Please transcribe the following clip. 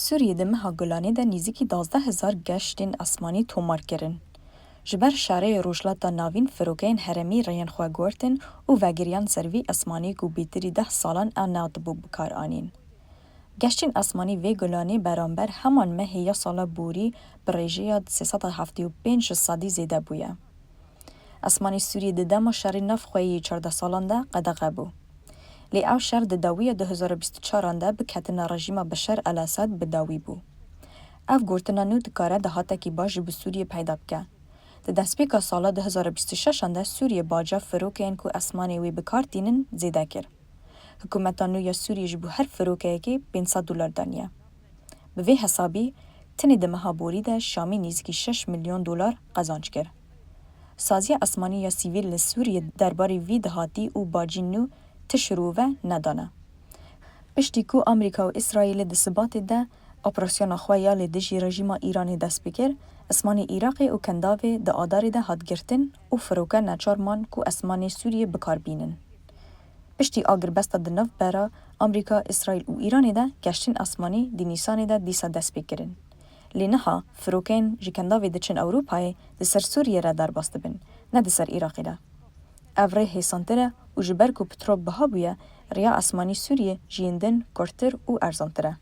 سوریه ده مها گلانه ده نیزیکی 12,000 گشتین اسمانی تومار کرن. جبر شاره روشلاتا ناوین فروکین هرمی ریان خواه گورتن و وگریان سروی اسمانی گو بیتری 10 سالان انات بو بکار آنین. گشتین اسمانی وی گلانه برانبر همان مه یا سالا بوری برژیاد 375 سادی زیده بویا. اسمانی سوریه ده دما شاری نف خویی 14 سالان ده قدقه بو. لی او شر ده داوی 2024 ده بکتن رژیم بشار الاسد بداوی بو. اف گورتنانو دکاره ده هاته کی باج به سوریه پیدا بکه. ده دسپیکا سالا 2026 ده سوریه باجا فروکین کو اسمانی وی بکارتینن زیده کر. حکومتانو یا سوریه جبو هر فروکه که $500 دانیه. به وی حسابی تنی ده مهابوری ده شامی نیزکی $6 میلیون قزانج کر. سازی اسمانی یا سیویل لسوریه درباری وی دهاتی و باجینو تشروه ندانه. پشتی کو امریکا و اسرائیل ده ثبات ده اپراسیون خواه لدجی رژیم ایرانی دست بکر، اسمانی عراقی و کنداوی ده آداری ده هاد گرتن و فروکه نچارمان کو اسمانی سوریه بکار بینن. پشتی آگر بسته ده نو برا امریکا، اسرائیل و ایرانی ده گشتین اسمانی دی نیسانی ده دیسا دست بکرن. لینها فروکین جکنداوی ده چن اوروپای ده سر سوریه را در باسته بن، نه ده سر عراقی ده. اوره هیسانتره و جبر کو پترول بها بویا ریا اسمانی سوریه جیندن کرتر و ارزانتره.